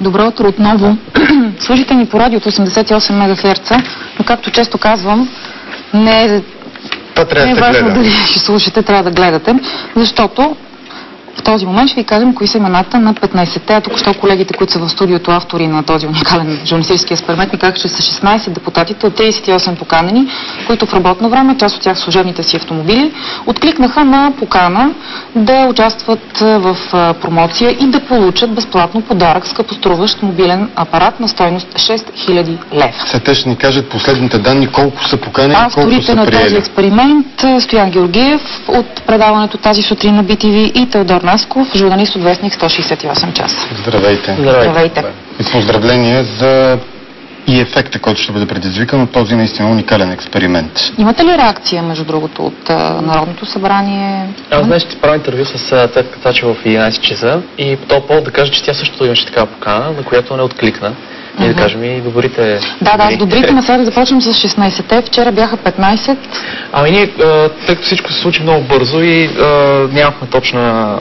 Добро утро отново. Слушайте ни по радиото 88 МГц, но както често казвам, не е важно дали ще слушате, трябва да гледате, защото в този момент ще ви кажем кои са имената на 15-те, а тук що колегите, които са в студиото, автори на този уникален журналистически експеримент, ми казаха, че са 16 депутатите от 38 поканени, които в работно време, част от тях в служебните си автомобили, откликнаха на покана да участват в промоция и да получат безплатно подарък, скъпоструващ мобилен апарат на стойност 6000 лева. Сега те ще ни кажат последните данни, колко са поканени, колко са приели. Авторите на този експеримент, Стоян Георгиев от предаването тази сутрин на BTV и Теодор Насков, журналист от вестник 168 часа. Здравейте. Здравейте. И поздравление за и ефекта, който ще бъде предизвикан от този наистина уникален експеримент. Имате ли реакция, между другото, от Народното събрание? Аз днес ще правя интервю с Цветка Цачева в 11 часа и по този повод да кажа, че тя също имаше такава покана, на която не откликна. И да кажем и добрите... Да, с добрите, но сега да започнем с 16-те. Вчера бяха 15. Ами ние, тъй като всичко се случи много бързо и нямахме точна...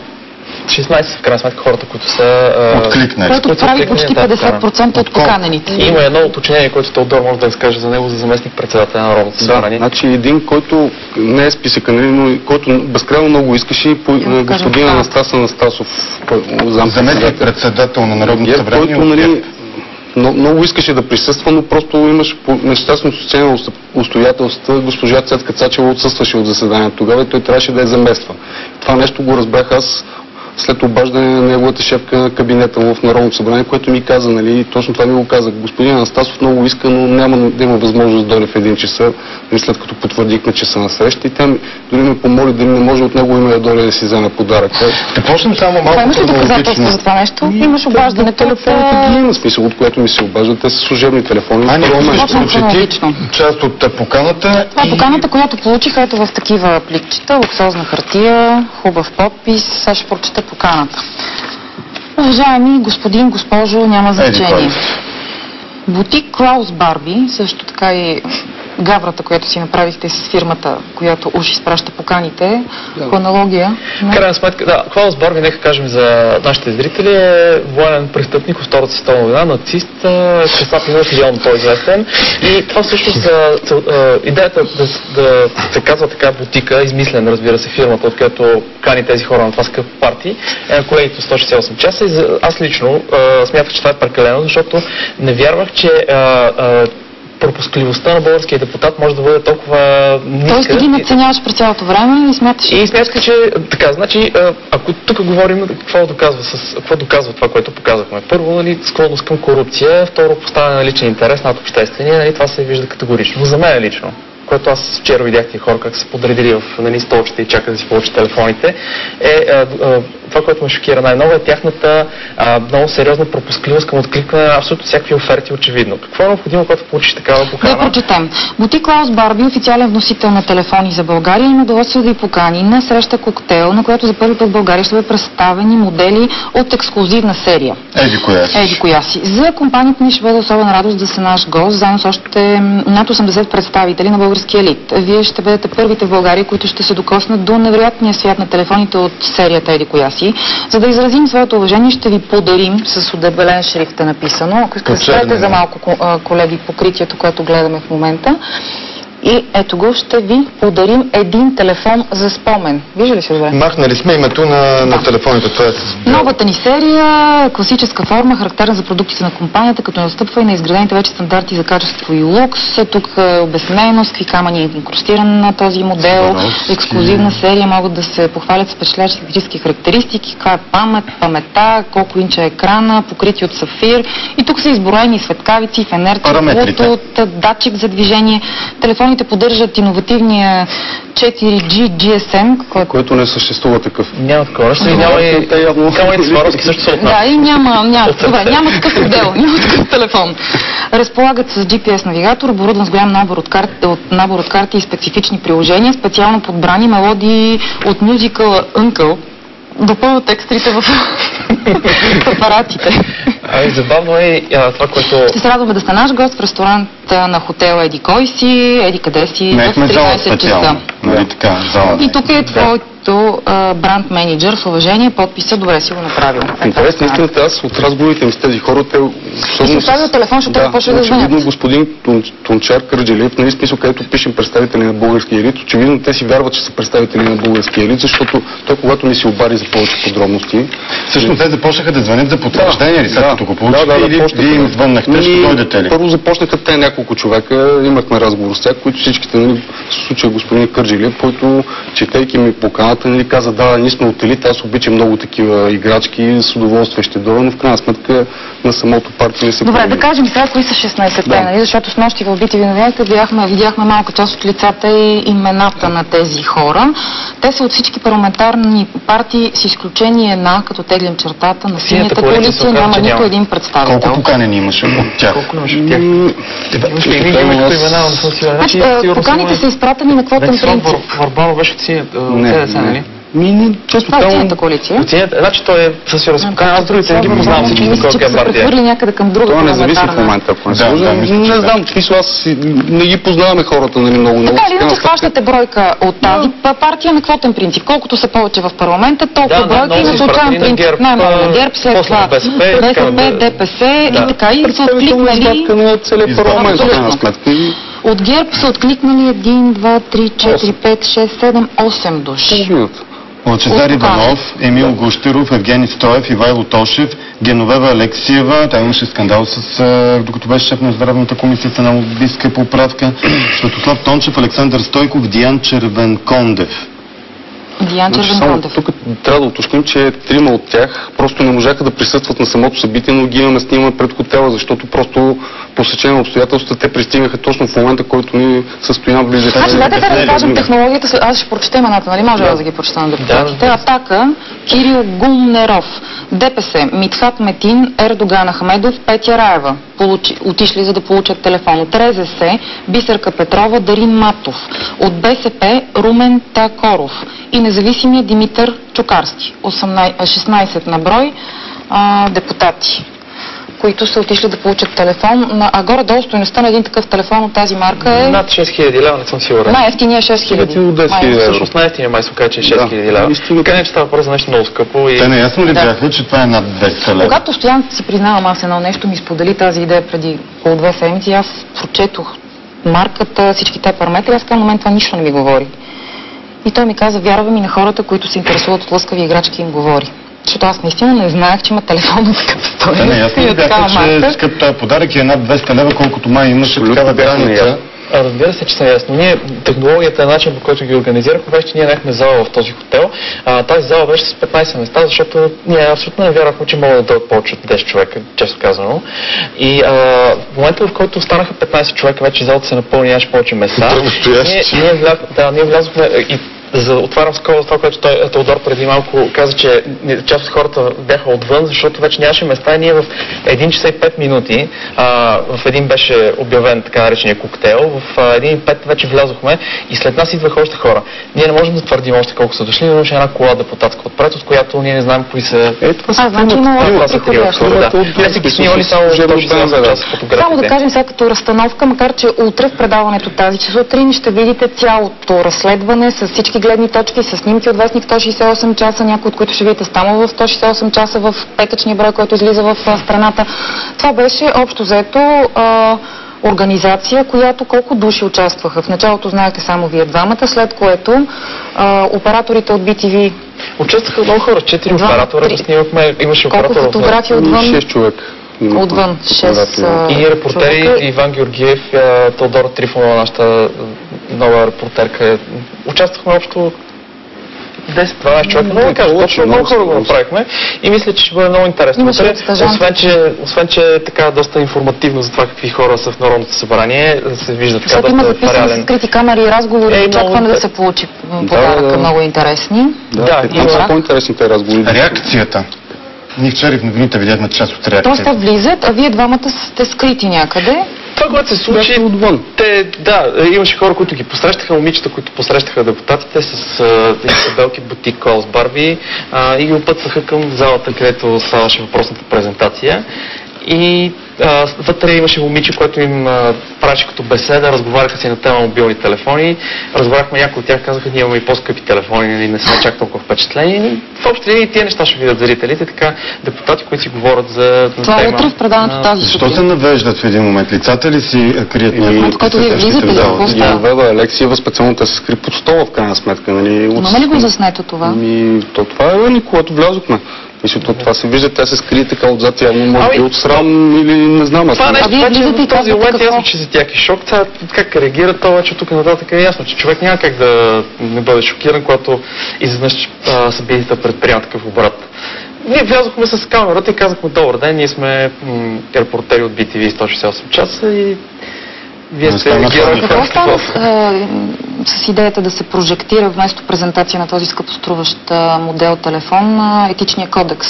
16 в крайна сметка хората, които са... откликнали. Което прави почти 50% от поканените. Има едно уточнение, което Теодор може да разкаже за него, за заместник председател на Народното събрание. Значи един, който не е списъка, но който безкрайно много искаше и господин Анастас Анастасов, заместник председател на Народното събрание, който много искаше да присъства, но просто имаше по нещастно социално обстоятелства. Госпожа Цветка Цачева отсъстваше от заседанието тогава и той трябваше да я замества. Това нещо го разбрах аз след обаждане на неговата шефка на кабинета му в Народното събрание, което ми каза, нали, точно това ми го казах. Господин Анастасов много иска, но няма да има възможност да дойде в 1 часа, след като потвърдихме часа на среща и тя дори ме помоли дали не може от него име да дойде да си вземе подарък. Да почнем само малко имаш ли доказателство за това нещо? Имаш обаждането от... Телефоните ги има смисъл, от което ми се обаждат. Те са служебни телефони. Част от поканата. Това е поканата, която получиха ето в такива пликчета, луксозна хартия, хубав подпис. Сега ще прочета поканата. Уважаеми господин, госпожо, няма значение. Бутик Клаус Барби, също така и гаврата, която си направихте с фирмата, която уж изпраща поканите, по аналогия. В крайна сметка, Клаус Барби, нека кажем за нашите зрители, е военен престъпник от Втората световна война, нацист, Касап Милов идеално по-известен. И това всъщност идеята да се казва така бутика, измислен, разбира се, фирмата, от която кани тези хора на това скъп парти, е на колегите 168 часа. И аз лично смятах, че това е прекалено, защото не вярвах, че пропускливостта на българския депутат може да бъде толкова ниска. Тоест ти ги надценяваш през цялото време и смяташ? И смятах, че така, значи, ако тук говорим какво доказва това, което показахме. Първо, нали, склонност към корупция, второ, поставяне на личен интерес над обществения, нали, това се вижда категорично. За мен лично, което аз вчера видях тези хора как са подредили в столчета и чакат да си получат телефоните, това, което ме шокира най-много, е тяхната много сериозна пропускливост към откликване на абсолютно всякакви оферти, очевидно. Какво е необходимо, когато получиш такава покана? Да прочетем. Бутик Клаус Барби, официален вносител на телефони за България, има удоволствие да ви покани на среща коктейл, на която за първи път в България ще бъдат представени модели от ексклузивна серия. Еди коя си. За компанията ни ще бъде особена радост да се наш гост, заедно с още над 80 представители на българския елит. Вие ще бъдете първите в България, които ще се докоснат до невероятния свят на телефоните от серията Еди коя си. За да изразим своето уважение, ще ви подарим, с удебелен шрифт е написано, ако искате за малко, колеги, покритието, което гледаме в момента. И ето го, ще ви подарим един телефон за спомен. Вижда ли се добре? Махнали сме името на телефоните. Това е новата ни серия, класическа форма, характерна за продуктите на компанията, като настъпва и на изградените вече стандарти за качество и лукс. Тук е обяснено с какви камъни е инкрустиран на този модел. Ексклюзивна серия, могат да се похвалят с впечатляващи технически характеристики, каква е паметта, колко инча е екрана, покрити от сафир. И тук са изброени светкавици, фенерци, Bluetooth, датчик за движение. Телефоните поддържат иновативния 4G GSM, който не съществува такъв. Няма такова. Няма и Сваровски също са от нас. Да, и няма такъв модел, няма такъв телефон. Разполагат с GPS навигатор, оборудван с голям набор от карти и специфични приложения, специално подбрани мелодии от мюзикъла Uncle. Допълват текстите в апаратите. Забавно е това, което... Ще се радваме да сте наш гост в ресторанта на хотела Еди кой си, еди къде си, в 13 часа. Нали така, зала. И тук е като бранд менеджер с уважение, подписа, добре си го направил. Интересно, истината, аз от разговорите ми с тези хора, те и си оставил телефон, защото те почва да звънят. Очевидно господин Тунчар Кърджалиев, нали, смисъл, където пишем представители на българския елит, очевидно те си вярват, че са представители на българския елит, защото той, когато ни се обади за повече подробности... Всъщност те започнаха да звънят за потвърждение ли, след като го получиха, или вие им звъннахте, ще дойдете ли? Първо започнаха те няколко човека, имахме разговор с тях, които всичките, нали, в случая господин Кърджалиев, който, четейки ми поканата, нали, каза, да, ние сме от елит, аз обичам много такива играчки, с удоволствие ще дойда, но в крайна сметка на самото партия не се Добре, да кажем сега кои са 16-те, нали? Защото с нощи в BTV новините видяхме малка част от лицата и имената на тези хора. Те са от всички парламентарни партии, с изключение на, като теглим чертата, на синята коалиция, няма нито един представител. Колко поканени имаше от тях? Колко имаше от тях? Имаше ли имена, не съм сигурен. Поканите са изпратени на квотен принцип. Варбанов беше от СДС, нали? Това е синята коалиция. Значи той е със сигурност поканен, аз другите не ги познавам всички. Мисля, че се прехвърли някъде към друга парламентарна. Това независим в момента, ако не се не знам, в смисъл аз не ги познаваме хората, нали, много. Така или иначе хващате бройка от тази партия на квотен принцип. Колкото са повече в парламента, толкова бройка и на случайен принцип. Най-много на ГЕРБ, след това БСП, ДПС и така. И са откликнали... От ГЕРБ са откликнали 1, 2, 3, 4, 5, 6, 7, 8 души. Лъчезар Иванов, Емил Гущеров, Евгений Стоев, Ивайло Тошев, Геновева Алексиева, тя имаше скандал докато беше шеф на здравната комисия с една лобистка поправка, Светослав Тончев, Александър Стойков, Диан Червенкондев. Тук трябва да уточним, че трима от тях просто не можаха да присъстват на самото събитие, но ги имаме снимане пред хотела, защото просто по сечение на обстоятелствата те пристигаха точно в момента, който ни състоян влизаха. Значи, дайте да разкажем технологията, аз ще прочета имената, нали? Може да ги прочета на депутатите. Атака, Кирил Гумнеров, ДПС, Митхат Метин, Ердоган Ахмедов, Петя Раева. Отишли за да получат телефон. От РЗС, Бисерка Петрова, Дарин Матов. От БСП, Румен Такоров. И независимия Димитър Чукарски. 16 на брой депутати, които са отишли да получат телефон. А горе-долу стойността на един такъв телефон от тази марка е... Над 6000 лева, не съм сигурен. Най-ефтиния 6000. Всъщност най-ефтиния май се казва, че е 6000 лева. Така не, че става просто за нещо много скъпо. Те не ясно ли бяха, че това е над 200 лева? Когато Стоян, си признавам, аз едно нещо, ми сподели тази идея преди около 2 седмици, аз прочетох марката, всички тези параметри, аз в този момент това нищо не ми говори. И той ми каза, вярвам и на хората, които се интересуват от лъскави играчки, им говори. Защото аз наистина не знаех, че има телефон на такава стойност. Не, ясно ли бяха, че скъп този подарък е над 200 лева, колкото май имаше такава граница. Разбира се, че съм ясно. Ние, технологията е начин, по който ги организирахме, беше, че ние нахме зала в този хотел. Тази зала беше с 15 места, защото ние абсолютно не вярвахме, че могат да дойдат повече от 10 човека, често казано. И в момента, в който останаха 15 човека, вече залата се напълни, нямаше повече места. Ние влязохме и отварям скоба за това, което Теодор преди малко каза, че част от хората бяха отвън, защото вече нямаше места и ние в 1 часа и 5 минути, в един беше обявен така наречения коктейл, в 1:05 вече влязохме и след нас идваха още хора. Ние не можем да твърдим още колко са дошли, но имаше една кола депутатска отпред, от която ние не знаем кои са. Това са три хора. Те са ги снимали само фотографите. Само да кажем сега като разстановка, макар че утре в предаването тази сутрин ще видите цялото разследване с всички гледни точки, с снимки от вестник 168 часа, някои от които ще видите само в 168 часа в петъчния брой, който излиза в страната. Това беше общо взето организация, която колко души участваха. В началото знаете само вие двамата, след което операторите от BTV... Участваха много хора, 4 оператора, снимахме, имаше оператор. Колко фотографии отвън? 6 човека. Отвън 6 и репортери, Иван Георгиев, Теодора Трифонова, нашата нова репортерка. Участвахме общо 10-12 човека. Много кажа, точно много хора го направихме и мисля, че ще бъде много интересно. Освен, че е така доста информативно за това какви хора са в Народното събрание, се вижда така доста има записани с скрити камери и разговори, очакваме да се получи подаръка, много интересни. Да, по-интересните разговори. Реакцията. Ние вчера в новините видяхме част от реакцията. Тоест влизат, а вие двамата сте скрити някъде. Това, което се случи, отвън. Имаше хора, които ги посрещаха, момичета, които посрещаха депутатите с белки бутик кола с Барби и ги опътваха към залата, където ставаше въпросната презентация. И вътре имаше момиче, което им правеше като беседа, разговаряха си на тема мобилни телефони, разговаряхме, някои от тях казаха, ние имаме и по-скъпи телефони, не сме чак толкова впечатлени. В общи линии тия неща ще видят зрителите, така депутати, които си говорят за това тема. Утре в предаването тази Защо се навеждат в един момент? Лицата ли си крият момент, който вие влизате ли? Геновева Алексиева специално те се скри под стола в крайна сметка. Имаме ли го заснето това? Това е когато влязохме. Защото това се вижда, тя се скрие така отзад, явно може би от срам или не знам. Това нещо, в този момент ясно, че за тях е шок. Как реагира това, че тук нататък е ясно, че човек няма как да не бъде шокиран, когато изведнъж събитията предприемат такъв обрат. Ние влязохме с камерата и казахме, добър ден, ние сме репортери от BTV 168 часа и вие сте реагирали. Какво става с идеята да се прожектира вместо презентация на този скъпоструващ модел телефон етичния кодекс?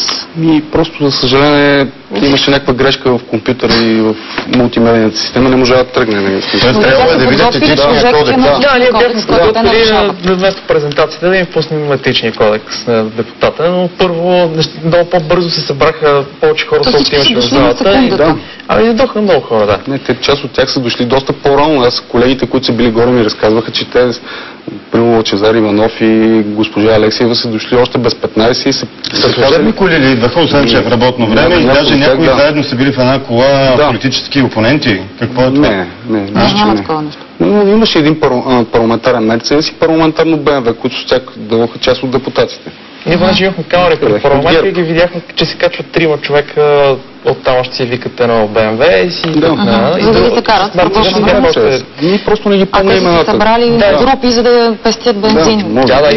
Просто за съжаление имаше някаква грешка в компютъра и в мултимедийната система, не може да тръгне. Тоест трябва да видят етичния кодекс. Ние бяхме подготвили вместо презентацията да им пуснем етичния кодекс на депутата, но първо много по-бързо се събраха повече хора, колкото имаше в залата. Дойдоха много хора, да. Не, част от тях са дошли доста по-рано. Аз колегите, които са били горе, ми разказваха, че те, примерно Лъчезар Иванов и госпожа Алексиева са дошли още без 15 и се служебни коли ли идваха, освен че е в работно време и даже някои заедно са били в една кола политически опоненти. Какво е това? Не. Няма такова нещо. Имаше един парламентарен Мерцедес и парламентарно БМВ, които с тях дадоха част от депутатите. Ние понеже имахме камери пред парламента и ги видяхме, че се качват 3 човека оттам още си викат едно БМВ и си... За да се карат. Ние просто не ги помним имената. А те са събрали групи, за да пестят бензин. Да,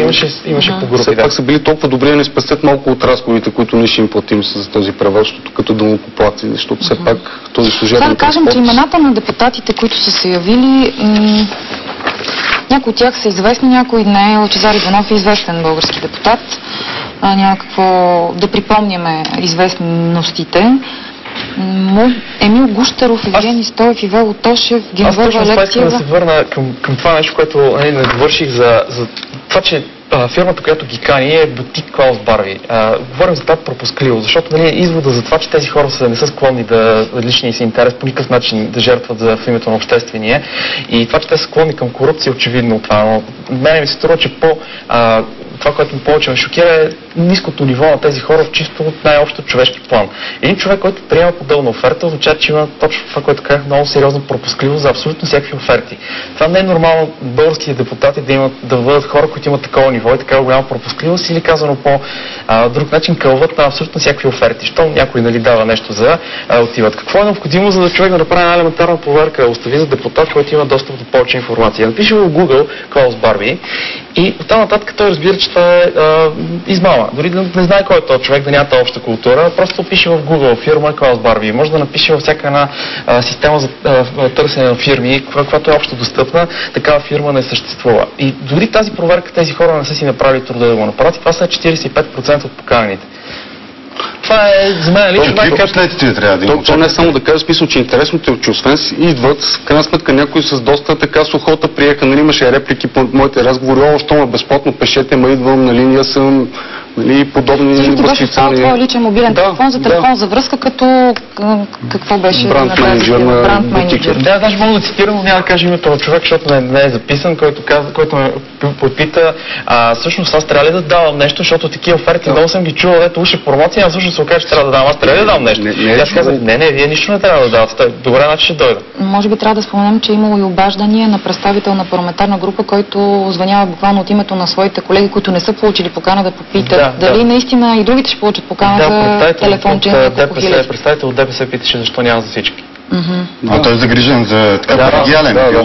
имаше по групи. Все пак са били толкова добри да не спестят малко от разходите, които ние ще им платим за този превоз, като данъкоплатци, защото все пак този служебен да кажем, че имената на депутатите, които са се явили, някои от тях са известни, някои не. Лъчезар Иванов е известен български депутат. Няма какво да припомняме известностите. Емил Гущеров, Евгений Стоев, Ивайло Тошев, Геновева Алексиева. Аз точно искам да се върна към това нещо, което не довърших за това, че фирмата, която ги кани е бутик Клаус Барби. Говорим за това пропускливо, защото извода за това, че тези хора не са склонни да личния си интерес по никакъв начин да жертват в името на обществения и това, че те са склонни към корупция, очевидно от това. Но мене ми се струва, че това, което ми повече ме шокира е ниското ниво на тези хора в чисто най-общо човешки план. Един човек, който приема подобна оферта, означава, че има точно това, което казах, много сериозно пропускливо за абсолютно всякакви оферти. Това не е нормално българските депутати да бъдат хора, които имат такова ниво и такава голяма пропускливост или казано по друг начин кълват на абсолютно всякакви оферти. Щом някой дава нещо за отиват. Какво е необходимо, за да човек да направи една елементарна проверка, остави за депутат, който има достъп до повече информация. Напише в Google Клаус Барби и оттам нататък той разбира, че това е измама. Дори да не знае кой е този човек, да няма тази обща култура, просто пише в Google фирма Клаус Барби. Може да напише във всяка една система за търсене на фирми, която е общо достъпна, такава фирма не съществува. И дори тази проверка тези хора не са си направили труда да го направят. Това са 45% от поканените. Това е за мен лично най-последствие трябва да има. То не е само да кажа, смисъл, че интересното е, че освен идват, в крайна сметка някои с доста така сухота приеха, имаше реплики по моите разговори, що ме безплатно пешете, идвам на линия съм, подобни възклицания. Беше стал твой личен мобилен телефон за телефон за връзка, като какво беше бранд менеджер. Да, даже мога да цитирам, но няма да кажа името на човек, защото не е записан, който ме попита, всъщност аз трябва ли да давам нещо, защото такива оферти много съм ги чувал, ето уше промоция, а всъщност се окаже, че трябва да давам. Аз трябва ли да давам нещо? И аз казах, не, вие нищо не трябва да давате. Добре, значи ще дойда. Може би трябва да споменем, че имало и обаждания на представител на парламентарна група, който звънява буквално от името на своите колеги, които не са получили покана да попитат дали наистина и другите ще получат покана за телефонче на няколко хиляди. Представител от ДПС питаше защо няма за всички. Той е загрижен за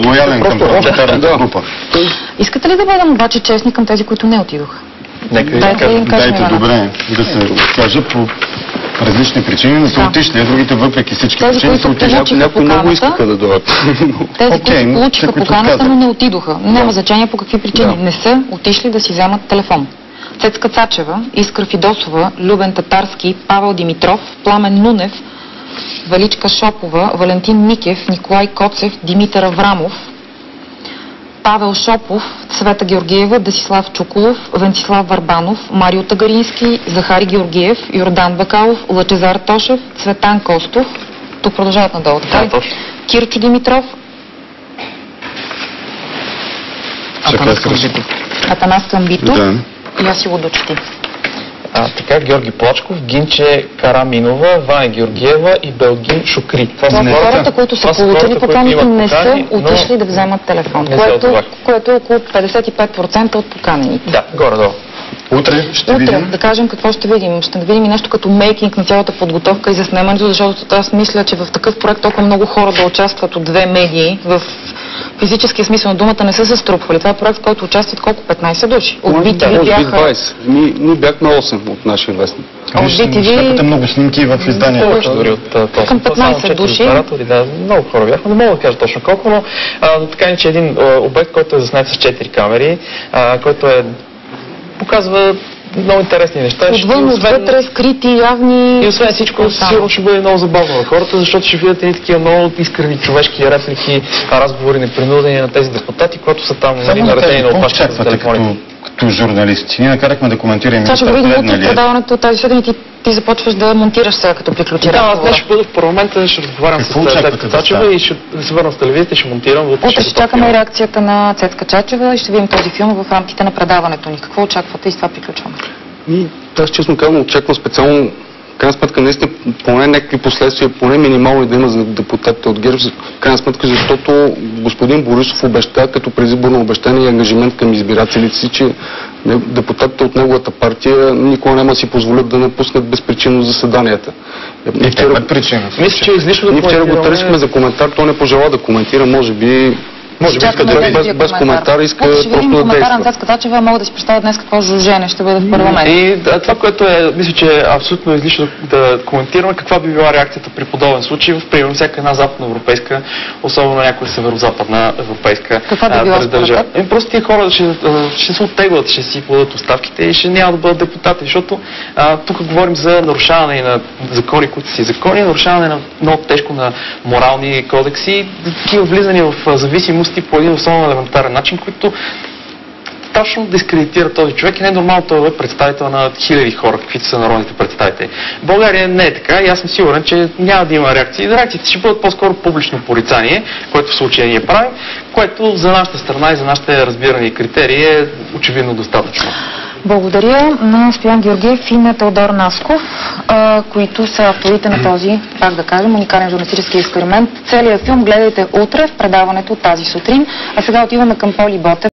лоялен към парламентарната група. Искате ли да бъдем обаче честни към тези, които не отидоха? Дайте добре да се кажа по различни причини, но са отишли, другите въпреки всички причини са отишли. Някои много искаха да дойдат. Тези, които получиха поканата, но не отидоха. Няма значение по какви причини. Не са отишли да си вземат телефон. Цецка Цачева, Искра Фидосова, Любен Татарски, Павел Димитров, Пламен Нунев, Величка Шопова, Валентин Микев, Николай Коцев, Димитър Аврамов, Павел Шопов, Цвета Георгиева, Десислав Чуколов, Венцислав Варбанов, Марио Тагарински, Захари Георгиев, Йордан Бакалов, Лъчезар Тошев, Цветан Костов, Тук продължават надолу. Да, точно. Кирчо Димитров, Атанас Камбитов и аз си го дочети. Така, Георги Плачков, Гинче Караминова, Ваня Георгиева и Белгин Шукри. Това са хората, които са получили поканите, не са отишли да вземат телефон, което е около 55% от поканените. Да, горе-долу. Утре ще видим. Да кажем какво ще видим. Ще видим и нещо като мейкинг на цялата подготовка и заснемането, защото аз мисля, че в такъв проект толкова много хора да участват от две медии в физическия смисъл на думата не са се струпвали. Това е проект, в който участват колко? 15 души. От BTV бяха... 20. Ние бяхме 8 от нашия вестник. От BTV... много снимки в изданието. Повече дори от този. Към 15 души. Да, много хора бяха. Не мога да кажа точно колко, но така не, че един обект, който е заснет с 4 камери, който показва много интересни неща. Отвън, отвътре, скрити, явни... И освен всичко, сигурно ще бъде много забавно на хората, защото ще видят едни такива много искрени човешки реплики, разговори непринудени на тези депутати, които са там наредени на опашката за телефоните. Като журналисти. Ние накарахме да коментираме неща. Ще го видим от предаването тази сутрин и ти започваш да монтираш сега, като приключи разговора. Да, аз ще бъда в парламента, ще разговарям с Цецка Цачева и ще се върна в телевизията и ще монтирам. Утре ще чакаме реакцията на Цецка Цачева и ще видим този филм в рамките на предаването ни. Какво очаквате и с това приключваме? Аз честно казвам, очаквам специално, в крайна сметка, наистина поне някакви последствия, поне минимални да има за депутатите от ГЕРБ, в крайна сметка, защото господин Борисов обеща, като предизборно обещание и ангажимент към избирателите си, че депутатите от неговата партия никога няма да си позволят да напуснат безпричинно заседанията. Мисля, че излишно ние вчера го търсихме за коментар, той не пожела да коментира, може би иска без коментар, иска просто да действа. Коментар на Цецка Цачева, мога да си представя днес какво жужене ще бъде в парламент. И това, което мисля, че е абсолютно излишно да коментираме, каква би била реакцията при подобен случай в примерно всяка една западноевропейска, особено някоя северо-западна европейска държава. Просто тия хора ще се оттеглят, ще си подадат оставките и ще няма да бъдат депутати, защото тук говорим за нарушаване на закони, които си закони, нарушаване на много тежко на морални кодекси, такива влизания в зависимост по един особено елементарен начин, който страшно дискредитира този човек и не е нормално той е представител на хиляди хора, каквито са народните представители. В България не е така и аз съм сигурен, че няма да има реакции. Реакциите ще бъдат по-скоро публично порицание, което в случая ние правим, което за нашата страна и за нашите разбирани критерии е очевидно достатъчно. Благодаря на Стоян Георгиев и на Теодор Насков, които са авторите на този, пак да кажем, уникален журналистически експеримент. Целият филм гледайте утре в предаването тази сутрин, а сега отиваме към Поли Ботев.